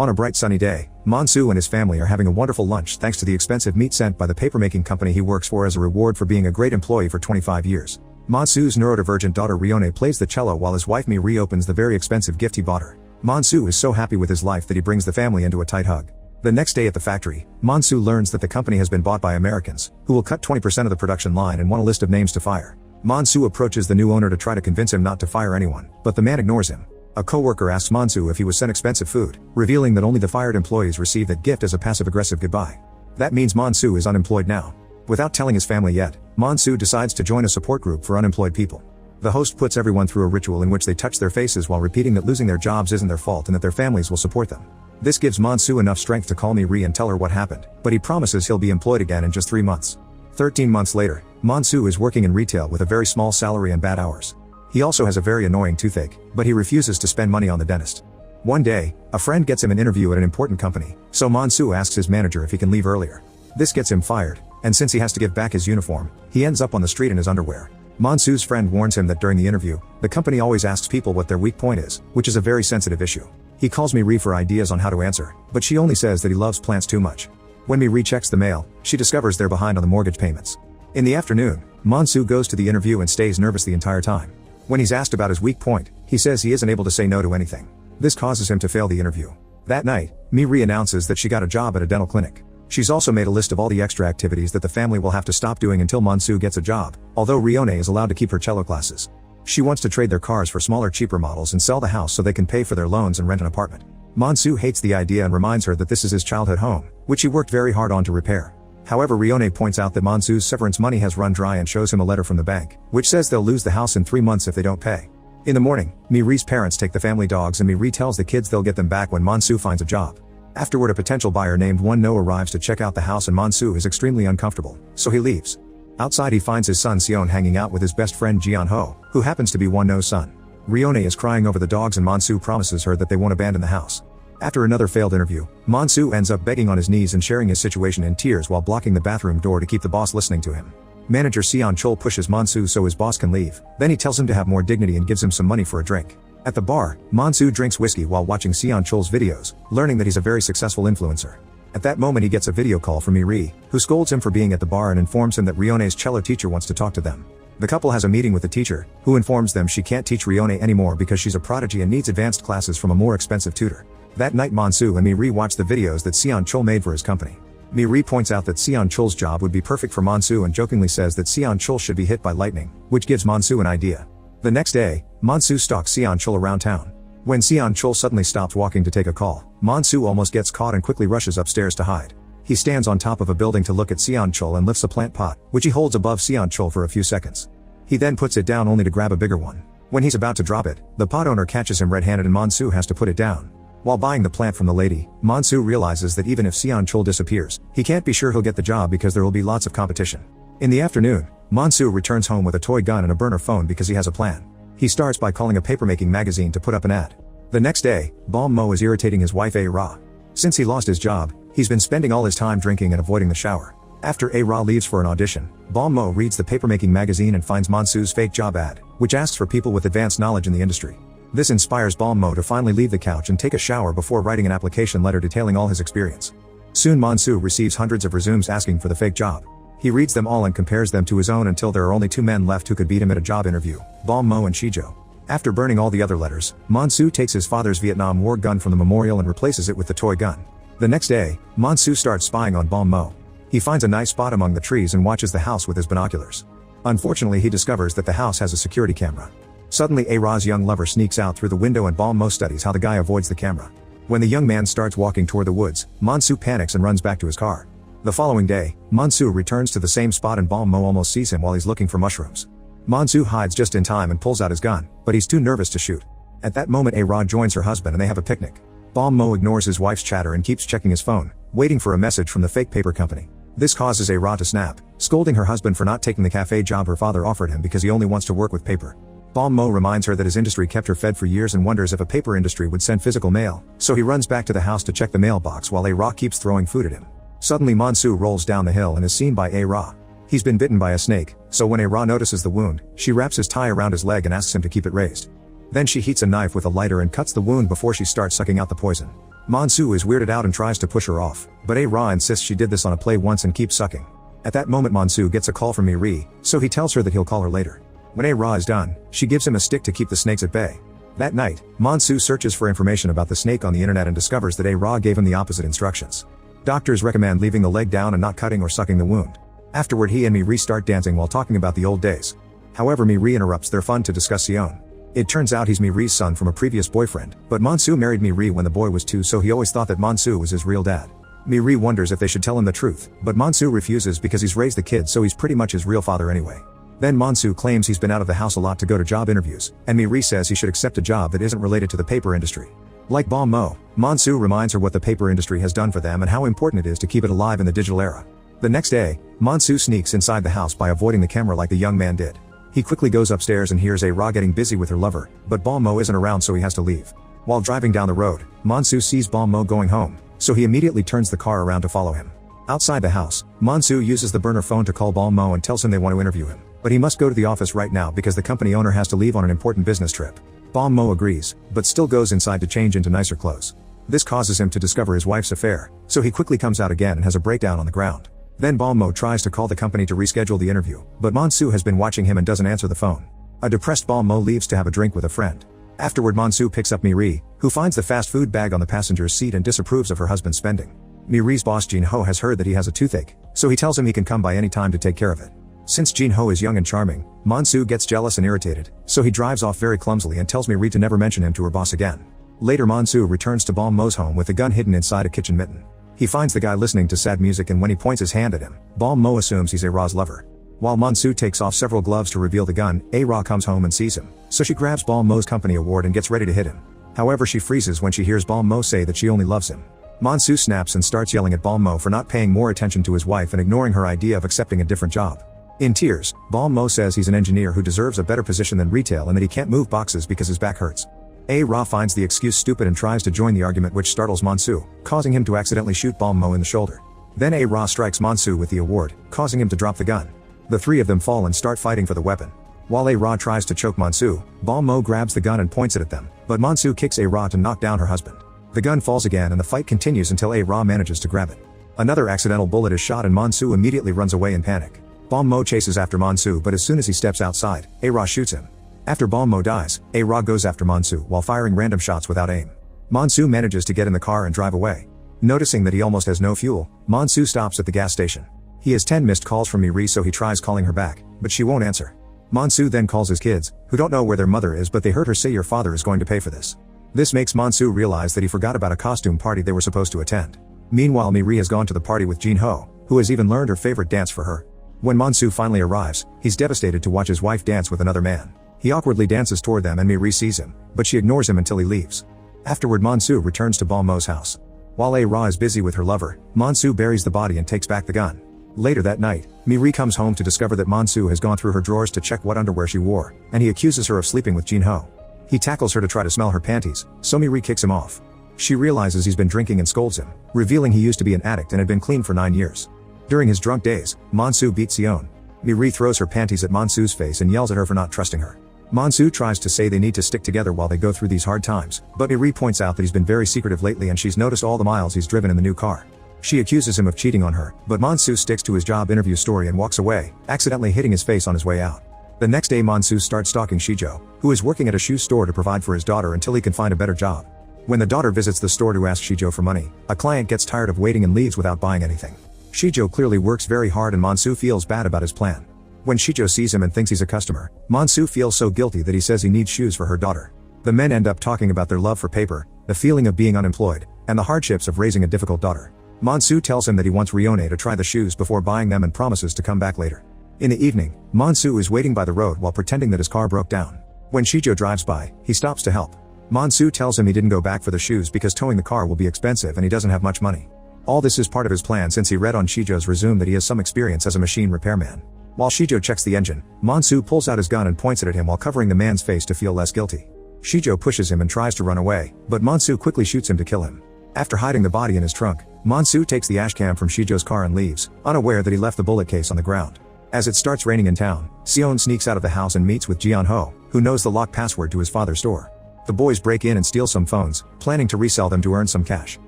On a bright sunny day, Mansu and his family are having a wonderful lunch thanks to the expensive meat sent by the papermaking company he works for as a reward for being a great employee for 25 years. Mansu's neurodivergent daughter Rione plays the cello while his wife Mi opens the very expensive gift he bought her. Mansu is so happy with his life that he brings the family into a tight hug. The next day at the factory, Mansu learns that the company has been bought by Americans, who will cut 20% of the production line and want a list of names to fire. Mansu approaches the new owner to try to convince him not to fire anyone, but the man ignores him. A co-worker asks Mansu if he was sent expensive food, revealing that only the fired employees receive that gift as a passive-aggressive goodbye. That means Mansu is unemployed now. Without telling his family yet, Mansu decides to join a support group for unemployed people. The host puts everyone through a ritual in which they touch their faces while repeating that losing their jobs isn't their fault and that their families will support them. This gives Mansu enough strength to call Mi and tell her what happened, but he promises he'll be employed again in just 3 months. 13 months later, Mansu is working in retail with a very small salary and bad hours. He also has a very annoying toothache, but he refuses to spend money on the dentist. One day, a friend gets him an interview at an important company, so Mansu asks his manager if he can leave earlier. This gets him fired, and since he has to give back his uniform, he ends up on the street in his underwear. Mansu's friend warns him that during the interview, the company always asks people what their weak point is, which is a very sensitive issue. He calls Mi for ideas on how to answer, but she only says that he loves plants too much. When Mi checks the mail, she discovers they're behind on the mortgage payments. In the afternoon, Mansu goes to the interview and stays nervous the entire time. When he's asked about his weak point, he says he isn't able to say no to anything. This causes him to fail the interview. That night, Mi announces that she got a job at a dental clinic. She's also made a list of all the extra activities that the family will have to stop doing until Mansu gets a job, although Rione is allowed to keep her cello classes. She wants to trade their cars for smaller, cheaper models and sell the house so they can pay for their loans and rent an apartment. Mansu hates the idea and reminds her that this is his childhood home, which he worked very hard on to repair. However, Rione points out that Mansu's severance money has run dry and shows him a letter from the bank, which says they'll lose the house in 3 months if they don't pay. In the morning, Mi's parents take the family dogs and Mi tells the kids they'll get them back when Mansu finds a job. Afterward, a potential buyer named Won-no arrives to check out the house and Mansu is extremely uncomfortable, so he leaves. Outside he finds his son Sion hanging out with his best friend Jian-ho, who happens to be Won-no's son. Rione is crying over the dogs and Mansu promises her that they won't abandon the house. After another failed interview, Mansu ends up begging on his knees and sharing his situation in tears while blocking the bathroom door to keep the boss listening to him. Manager Sion Chol pushes Mansu so his boss can leave, then he tells him to have more dignity and gives him some money for a drink. At the bar, Mansu drinks whiskey while watching Sion Chol's videos, learning that he's a very successful influencer. At that moment he gets a video call from Mi, who scolds him for being at the bar and informs him that Rione's cello teacher wants to talk to them. The couple has a meeting with the teacher, who informs them she can't teach Rione anymore because she's a prodigy and needs advanced classes from a more expensive tutor. That night Mansu and Mi watch the videos that Sion Chol made for his company. Mi points out that Sion Chol's job would be perfect for Mansu and jokingly says that Sion Chol should be hit by lightning, which gives Mansu an idea. The next day, Mansu stalks Sion Chol around town. When Sion Chol suddenly stops walking to take a call, Mansu almost gets caught and quickly rushes upstairs to hide. He stands on top of a building to look at Sion Chol and lifts a plant pot, which he holds above Sion Chol for a few seconds. He then puts it down only to grab a bigger one. When he's about to drop it, the pot owner catches him red-handed and Mansu has to put it down. While buying the plant from the lady, Mansu realizes that even if Sion Chol disappears, he can't be sure he'll get the job because there will be lots of competition. In the afternoon, Mansu returns home with a toy gun and a burner phone because he has a plan. He starts by calling a papermaking magazine to put up an ad. The next day, Mo is irritating his wife A-Ra. Since he lost his job, he's been spending all his time drinking and avoiding the shower. After A-Ra leaves for an audition, Mo reads the papermaking magazine and finds Mansu's fake job ad, which asks for people with advanced knowledge in the industry. This inspires Mo to finally leave the couch and take a shower before writing an application letter detailing all his experience. Soon Mansu receives hundreds of resumes asking for the fake job. He reads them all and compares them to his own until there are only 2 men left who could beat him at a job interview, Mo and Shijo. After burning all the other letters, Mansu takes his father's Vietnam War gun from the memorial and replaces it with the toy gun. The next day, Mansu starts spying on Mo. He finds a nice spot among the trees and watches the house with his binoculars. Unfortunately, he discovers that the house has a security camera. Suddenly A-Ra's young lover sneaks out through the window and Mo studies how the guy avoids the camera. When the young man starts walking toward the woods, Mansu panics and runs back to his car. The following day, Mansu returns to the same spot and Mo almost sees him while he's looking for mushrooms. Mansu hides just in time and pulls out his gun, but he's too nervous to shoot. At that moment A-Ra joins her husband and they have a picnic. Mo ignores his wife's chatter and keeps checking his phone, waiting for a message from the fake paper company. This causes A-Ra to snap, scolding her husband for not taking the cafe job her father offered him because he only wants to work with paper. Mo reminds her that his industry kept her fed for years and wonders if a paper industry would send physical mail, so he runs back to the house to check the mailbox while A-Ra keeps throwing food at him. Suddenly Mansu rolls down the hill and is seen by A-Ra. He's been bitten by a snake, so when A-Ra notices the wound, she wraps his tie around his leg and asks him to keep it raised. Then she heats a knife with a lighter and cuts the wound before she starts sucking out the poison. Monsu is weirded out and tries to push her off, but A-Ra insists she did this on a play once and keeps sucking. At that moment Monsu gets a call from Miri, so he tells her that he'll call her later. When A-Ra is done, she gives him a stick to keep the snakes at bay. That night, Monsu searches for information about the snake on the internet and discovers that A-Ra gave him the opposite instructions. Doctors recommend leaving the leg down and not cutting or sucking the wound. Afterward he and Miri start dancing while talking about the old days. However, Miri interrupts their fun to discuss Sion. It turns out he's Miri's son from a previous boyfriend, but Monsu married Miri when the boy was 2, so he always thought that Monsu was his real dad. Miri wonders if they should tell him the truth, but Monsu refuses because he's raised the kid, so he's pretty much his real father anyway. Then Monsu claims he's been out of the house a lot to go to job interviews, and Miri says he should accept a job that isn't related to the paper industry. Like Bom Mo, Monsu reminds her what the paper industry has done for them and how important it is to keep it alive in the digital era. The next day, Monsu sneaks inside the house by avoiding the camera like the young man did. He quickly goes upstairs and hears A-Ra getting busy with her lover, but Bom Mo isn't around, so he has to leave. While driving down the road, Monsu sees Bom Mo going home, so he immediately turns the car around to follow him. Outside the house, Monsu uses the burner phone to call Bom Mo and tells him they want to interview him, but he must go to the office right now because the company owner has to leave on an important business trip. Bom Mo agrees, but still goes inside to change into nicer clothes. This causes him to discover his wife's affair, so he quickly comes out again and has a breakdown on the ground. Then Bom Mo tries to call the company to reschedule the interview, but Monsu has been watching him and doesn't answer the phone. A depressed Bom Mo leaves to have a drink with a friend. Afterward Monsu picks up Miri, who finds the fast food bag on the passenger's seat and disapproves of her husband's spending. Miri's boss Jin Ho has heard that he has a toothache, so he tells him he can come by any time to take care of it. Since Jin Ho is young and charming, Monsu gets jealous and irritated, so he drives off very clumsily and tells Miri to never mention him to her boss again. Later Monsu returns to Bom Mo's home with the gun hidden inside a kitchen mitten. He finds the guy listening to sad music, and when he points his hand at him, Bom Mo assumes he's A-Ra's lover. While Monsu takes off several gloves to reveal the gun, A-Ra comes home and sees him, so she grabs Bom Mo's company award and gets ready to hit him. However, she freezes when she hears Bom Mo say that she only loves him. Monsu snaps and starts yelling at Bom Mo for not paying more attention to his wife and ignoring her idea of accepting a different job. In tears, Bom Mo says he's an engineer who deserves a better position than retail and that he can't move boxes because his back hurts. A-Ra finds the excuse stupid and tries to join the argument, which startles Monsu, causing him to accidentally shoot Bom Mo in the shoulder. Then A-Ra strikes Monsu with the award, causing him to drop the gun. The three of them fall and start fighting for the weapon. While A-Ra tries to choke Monsu, Bom Mo grabs the gun and points it at them, but Monsu kicks A-Ra to knock down her husband. The gun falls again and the fight continues until A-Ra manages to grab it. Another accidental bullet is shot and Monsu immediately runs away in panic. Bom Mo chases after Monsu, but as soon as he steps outside, A-Ra shoots him. After Bom Mo dies, A-Ra goes after Monsu while firing random shots without aim. Monsu manages to get in the car and drive away. Noticing that he almost has no fuel, Monsu stops at the gas station. He has 10 missed calls from Miri, so he tries calling her back, but she won't answer. Monsu then calls his kids, who don't know where their mother is, but they heard her say your father is going to pay for this. This makes Monsu realize that he forgot about a costume party they were supposed to attend. Meanwhile, Miri has gone to the party with Jin Ho, who has even learned her favorite dance for her. When Monsu finally arrives, he's devastated to watch his wife dance with another man. He awkwardly dances toward them and Miri sees him, but she ignores him until he leaves. Afterward, Monsu returns to Bom Mo's house. While A-Ra is busy with her lover, Monsu buries the body and takes back the gun. Later that night, Miri comes home to discover that Monsu has gone through her drawers to check what underwear she wore, and he accuses her of sleeping with Jin Ho. He tackles her to try to smell her panties, so Miri kicks him off. She realizes he's been drinking and scolds him, revealing he used to be an addict and had been clean for 9 years. During his drunk days, Monsu beats Sion. Miri throws her panties at Monsu's face and yells at her for not trusting her. Monsu tries to say they need to stick together while they go through these hard times, but Miri points out that he's been very secretive lately and she's noticed all the miles he's driven in the new car. She accuses him of cheating on her, but Monsu sticks to his job interview story and walks away, accidentally hitting his face on his way out. The next day Monsu starts stalking Shijo, who is working at a shoe store to provide for his daughter until he can find a better job. When the daughter visits the store to ask Shijo for money, a client gets tired of waiting and leaves without buying anything. Shijo clearly works very hard and Monsu feels bad about his plan. When Shijo sees him and thinks he's a customer, Monsu feels so guilty that he says he needs shoes for her daughter. The men end up talking about their love for paper, the feeling of being unemployed, and the hardships of raising a difficult daughter. Monsu tells him that he wants Rione to try the shoes before buying them and promises to come back later. In the evening, Monsu is waiting by the road while pretending that his car broke down. When Shijo drives by, he stops to help. Monsu tells him he didn't go back for the shoes because towing the car will be expensive and he doesn't have much money. All this is part of his plan since he read on Shijo's resume that he has some experience as a machine repairman. While Shijo checks the engine, Monsu pulls out his gun and points it at him while covering the man's face to feel less guilty. Shijo pushes him and tries to run away, but Monsu quickly shoots him to kill him. After hiding the body in his trunk, Monsu takes the ashcam from Shijo's car and leaves, unaware that he left the bullet case on the ground. As it starts raining in town, Sion sneaks out of the house and meets with Jian Ho, who knows the lock password to his father's store. The boys break in and steal some phones, planning to resell them to earn some cash.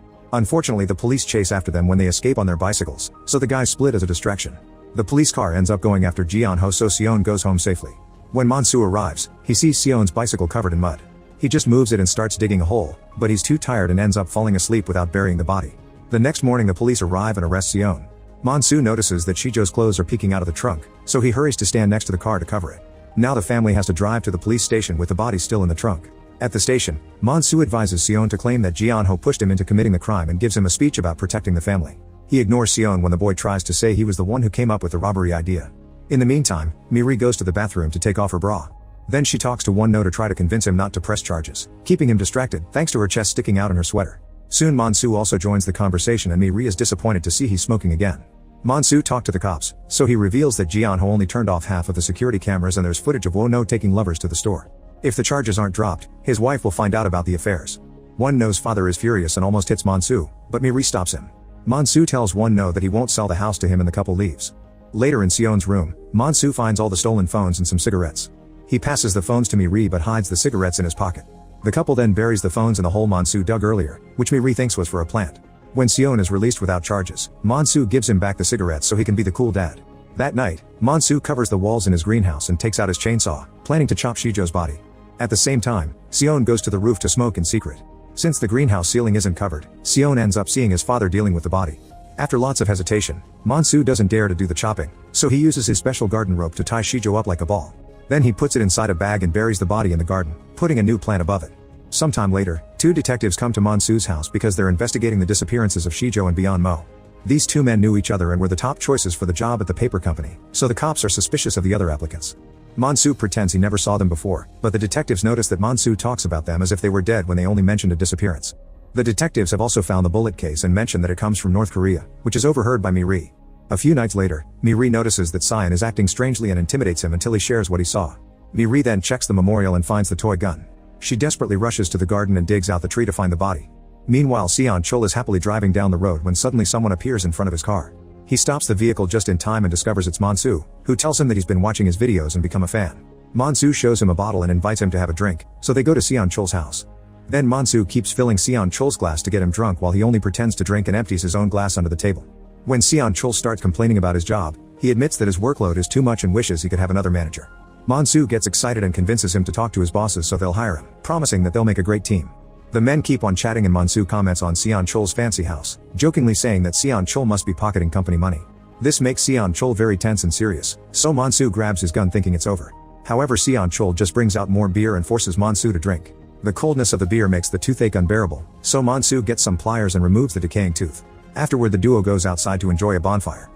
Unfortunately, the police chase after them when they escape on their bicycles, so the guys split as a distraction. The police car ends up going after Jianho, so Sion goes home safely. When Monsu arrives, he sees Sion's bicycle covered in mud. He just moves it and starts digging a hole, but he's too tired and ends up falling asleep without burying the body. The next morning the police arrive and arrest Sion. Monsu notices that Shijo's clothes are peeking out of the trunk, so he hurries to stand next to the car to cover it. Now the family has to drive to the police station with the body still in the trunk. At the station, Monsu advises Sion to claim that Jianho pushed him into committing the crime and gives him a speech about protecting the family. He ignores Sion when the boy tries to say he was the one who came up with the robbery idea. In the meantime, Miri goes to the bathroom to take off her bra. Then she talks to Wonno to try to convince him not to press charges, keeping him distracted thanks to her chest sticking out in her sweater. Soon Monsu also joins the conversation and Miri is disappointed to see he's smoking again. Monsu talked to the cops, so he reveals that Jianho only turned off half of the security cameras and there's footage of Wonno taking lovers to the store. If the charges aren't dropped, his wife will find out about the affairs. Wonno's father is furious and almost hits Monsu, but Miri stops him. Monsu tells Wonno that he won't sell the house to him and the couple leaves. Later in Sion's room, Monsu finds all the stolen phones and some cigarettes. He passes the phones to Miri but hides the cigarettes in his pocket. The couple then buries the phones in the hole Monsu dug earlier, which Miri thinks was for a plant. When Sion is released without charges, Monsu gives him back the cigarettes so he can be the cool dad. That night, Monsu covers the walls in his greenhouse and takes out his chainsaw, planning to chop Shijo's body. At the same time, Sion goes to the roof to smoke in secret. Since the greenhouse ceiling isn't covered, Sion ends up seeing his father dealing with the body. After lots of hesitation, Monsu doesn't dare to do the chopping, so he uses his special garden rope to tie Shijo up like a ball. Then he puts it inside a bag and buries the body in the garden, putting a new plant above it. Sometime later, two detectives come to Monsu's house because they're investigating the disappearances of Shijo and Beyond Mo. These two men knew each other and were the top choices for the job at the paper company, so the cops are suspicious of the other applicants. Monsu pretends he never saw them before, but the detectives notice that Monsu talks about them as if they were dead when they only mentioned a disappearance. The detectives have also found the bullet case and mention that it comes from North Korea, which is overheard by Miri. A few nights later, Miri notices that Sion is acting strangely and intimidates him until he shares what he saw. Miri then checks the memorial and finds the toy gun. She desperately rushes to the garden and digs out the tree to find the body. Meanwhile, Sion Chul is happily driving down the road when suddenly someone appears in front of his car. He stops the vehicle just in time and discovers it's Monsu, who tells him that he's been watching his videos and become a fan. Monsu shows him a bottle and invites him to have a drink, so they go to Sion Chul's house. Then Monsu keeps filling Sion Chul's glass to get him drunk while he only pretends to drink and empties his own glass under the table. When Sion Chul starts complaining about his job, he admits that his workload is too much and wishes he could have another manager. Monsu gets excited and convinces him to talk to his bosses so they'll hire him, promising that they'll make a great team. The men keep on chatting and Monsu comments on Sion Chul's fancy house, jokingly saying that Sion Chul must be pocketing company money. This makes Sion Chul very tense and serious, so Monsu grabs his gun thinking it's over. However, Sion Chul just brings out more beer and forces Monsu to drink. The coldness of the beer makes the toothache unbearable, so Monsu gets some pliers and removes the decaying tooth. Afterward, the duo goes outside to enjoy a bonfire.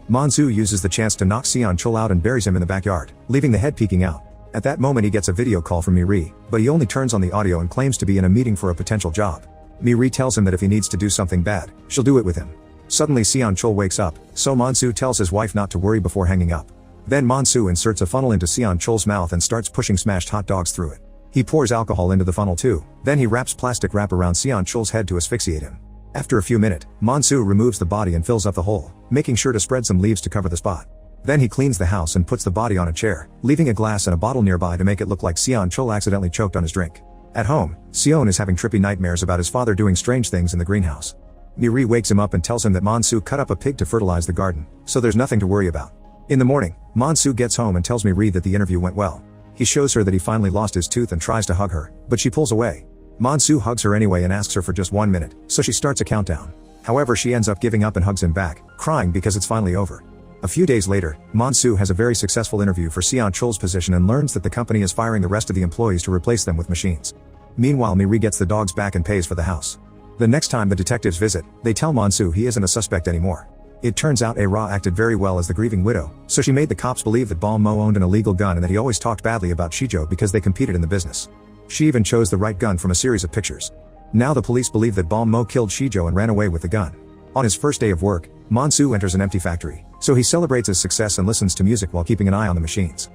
Monsu uses the chance to knock Sion Chul out and buries him in the backyard, leaving the head peeking out. At that moment he gets a video call from Miri, but he only turns on the audio and claims to be in a meeting for a potential job. Miri tells him that if he needs to do something bad, she'll do it with him. Suddenly Sion Chul wakes up, so Monsu tells his wife not to worry before hanging up. Then Monsu inserts a funnel into Sion Chul's mouth and starts pushing smashed hot dogs through it. He pours alcohol into the funnel too, then he wraps plastic wrap around Sion Chul's head to asphyxiate him. After a few minutes, Monsu removes the body and fills up the hole, making sure to spread some leaves to cover the spot. Then he cleans the house and puts the body on a chair, leaving a glass and a bottle nearby to make it look like Sion Chul accidentally choked on his drink. At home, Sion is having trippy nightmares about his father doing strange things in the greenhouse. Miri wakes him up and tells him that Monsu cut up a pig to fertilize the garden, so there's nothing to worry about. In the morning, Monsu gets home and tells Miri that the interview went well. He shows her that he finally lost his tooth and tries to hug her, but she pulls away. Monsu hugs her anyway and asks her for just 1 minute, so she starts a countdown. However, she ends up giving up and hugs him back, crying because it's finally over. A few days later, Monsu has a very successful interview for Sion Chul's position and learns that the company is firing the rest of the employees to replace them with machines. Meanwhile, Miri gets the dogs back and pays for the house. The next time the detectives visit, they tell Monsu he isn't a suspect anymore. It turns out Ra acted very well as the grieving widow, so she made the cops believe that Bal Mo owned an illegal gun and that he always talked badly about Shijo because they competed in the business. She even chose the right gun from a series of pictures. Now the police believe that Bal Mo killed Shijo and ran away with the gun. On his first day of work, Monsu enters an empty factory, so he celebrates his success and listens to music while keeping an eye on the machines.